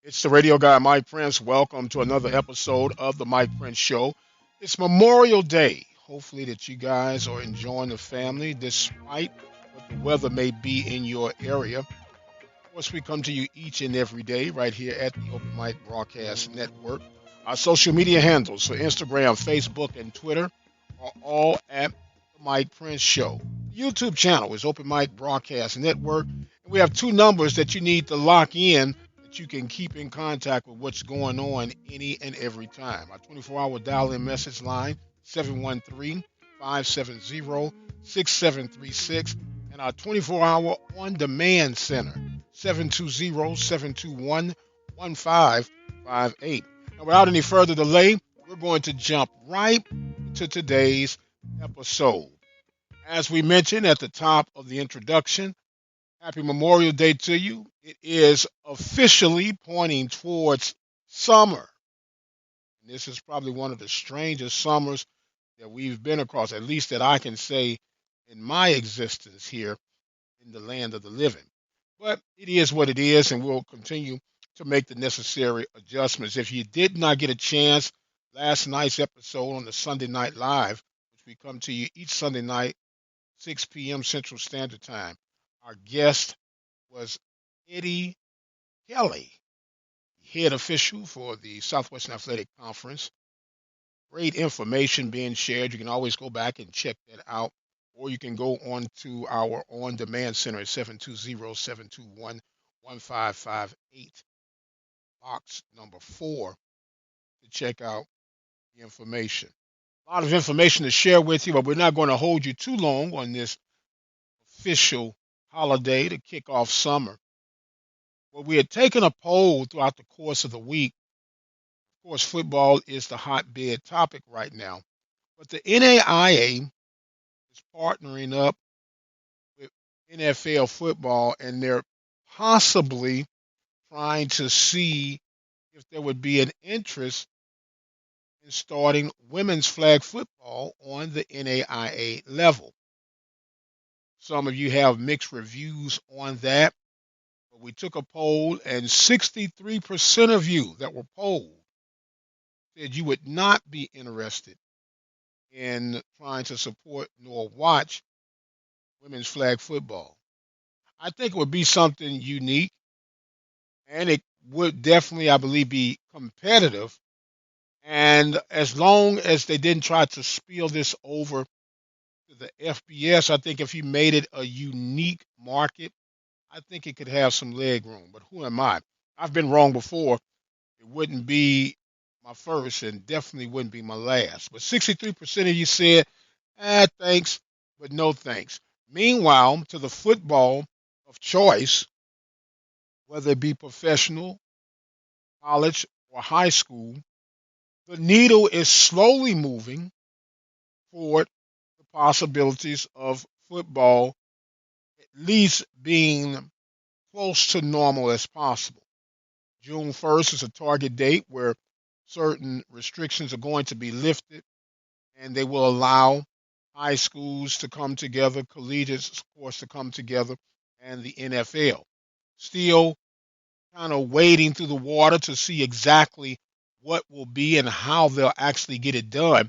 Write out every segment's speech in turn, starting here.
It's the radio guy, Mike Prince. Welcome to another episode of the Mike Prince Show. It's Memorial Day. Hopefully that you guys are enjoying the family despite what the weather may be in your area. Of course, we come to you each and every day right here at the Open Mic Broadcast Network. Our social media handles for Instagram, Facebook, and Twitter are all at the Mike Prince Show. The YouTube channel is Open Mic Broadcast Network. And we have two numbers that you need to lock in that you can keep in contact with what's going on any and every time. Our 24-hour dial-in message line, 713-570-6736, and our 24-hour on-demand center, 720-721-1558. And without any further delay, we're going to jump right to today's episode. As we mentioned at the top of the introduction, happy Memorial Day to you. It is officially pointing towards summer. And this is probably one of the strangest summers that we've been across, at least that I can say in my existence here in the land of the living. But it is what it is, and we'll continue to make the necessary adjustments. If you did not get a chance, last night's episode on the Sunday Night Live, which we come to you each Sunday night, 6 p.m. Central Standard Time, our guest was Eddie Kelly, head official for the Southwestern Athletic Conference. Great information being shared. You can always go back and check that out, or you can go on to our on-demand center at 720-721-1558, box number 4, to check out the information. A lot of information to share with you, but we're not going to hold you too long on this official holiday to kick off summer. Well, we had taken a poll throughout the course of the week. Of course, football is the hotbed topic right now. But the NAIA is partnering up with NFL football, and they're possibly trying to see if there would be an interest in starting women's flag football on the NAIA level. Some of you have mixed reviews on that. But we took a poll, and 63% of you that were polled said you would not be interested in trying to support nor watch women's flag football. I think it would be something unique, and it would definitely, I believe, be competitive. And as long as they didn't try to spill this over to the FBS, I think if you made it a unique market, I think it could have some leg room. But who am I? I've been wrong before. It wouldn't be my first and definitely wouldn't be my last. But 63% of you said, thanks, but no thanks. Meanwhile, to the football of choice, whether it be professional, college, or high school, the needle is slowly moving toward the possibilities of football at least being close to normal as possible. June 1st is a target date where certain restrictions are going to be lifted, and they will allow high schools to come together, collegiates, of course, to come together, and the NFL. Still kind of wading through the water to see exactly what will be and how they'll actually get it done.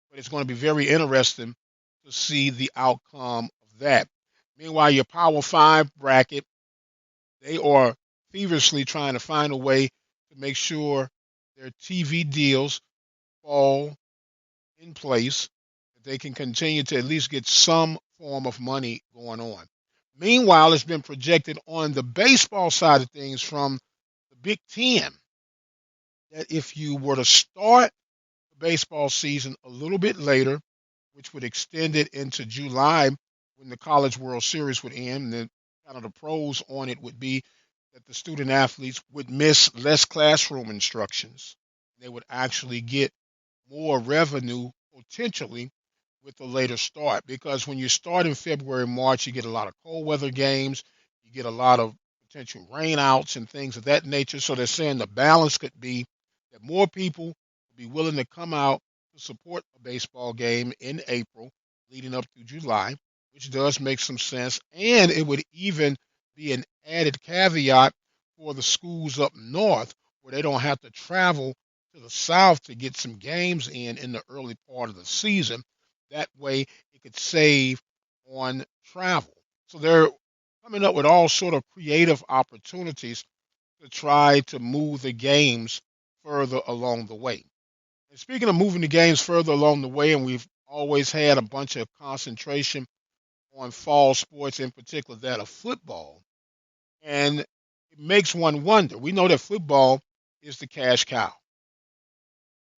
But it's going to be very interesting to see the outcome of that. Meanwhile, your Power Five bracket, they are feverishly trying to find a way to make sure their TV deals fall in place, that they can continue to at least get some form of money going on. Meanwhile, it's been projected on the baseball side of things from the Big Ten that if you were to start the baseball season a little bit later, which would extend it into July when the College World Series would end, and then kind of the pros on it would be that the student athletes would miss less classroom instructions. They would actually get more revenue potentially with the later start, because when you start in February, March, you get a lot of cold weather games, you get a lot of potential rainouts and things of that nature. So they're saying the balance could be that more people will be willing to come out to support a baseball game in April leading up to July, which does make some sense. And it would even be an added caveat for the schools up north where they don't have to travel to the South to get some games in the early part of the season. That way, it could save on travel. So they're coming up with all sort of creative opportunities to try to move the games further along the way. And speaking of moving the games further along the way, and we've always had a bunch of concentration on fall sports, in particular that of football. And it makes one wonder. We know that football is the cash cow,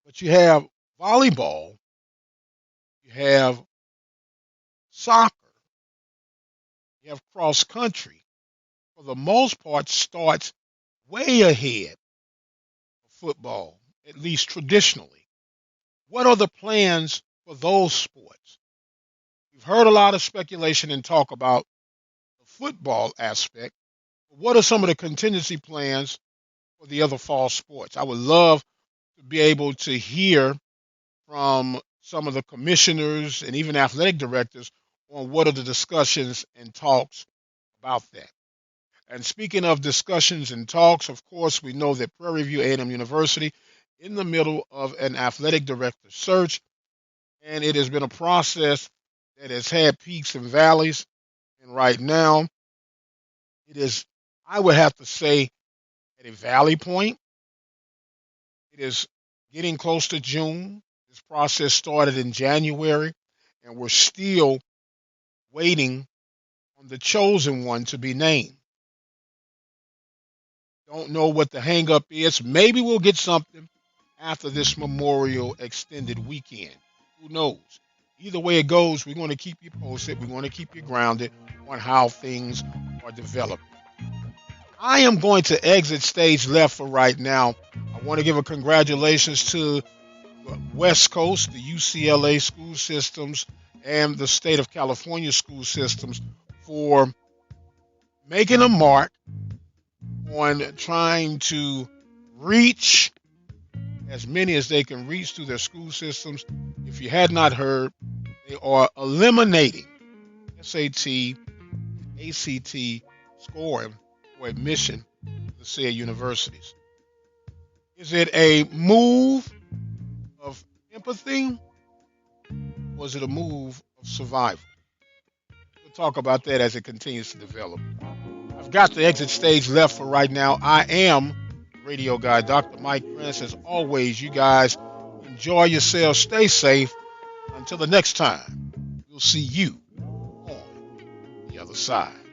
but you have volleyball, you have soccer, you have cross country. For the most part, starts way ahead of football, at least traditionally. What are the plans for those sports? We've heard a lot of speculation and talk about the football aspect. What are some of the contingency plans for the other fall sports? I would love to be able to hear from some of the commissioners and even athletic directors on what are the discussions and talks about that. And speaking of discussions and talks, of course, we know that Prairie View A&M University in the middle of an athletic director search, and it has been a process that has had peaks and valleys. And right now, it is, I would have to say, at a valley point. It is getting close to June. This process started in January, and we're still waiting on the chosen one to be named. Don't know what the hangup is. Maybe we'll get something after this Memorial extended weekend. Who knows? Either way it goes, we're going to keep you posted. We're going to keep you grounded on how things are developing. I am going to exit stage left for right now. I want to give a congratulations to West Coast, the UCLA school systems, and the state of California school systems for making a mark on trying to reach as many as they can reach through their school systems. If you had not heard, they are eliminating SAT, ACT scoring for admission to said universities. Is it a move of empathy or is it a move of survival? We'll talk about that as it continues to develop. I've got the exit stage left for right now. I am radio guy, Dr. Mike Prince. As always, you guys enjoy yourselves, stay safe. Until the next time, we'll see you on the other side.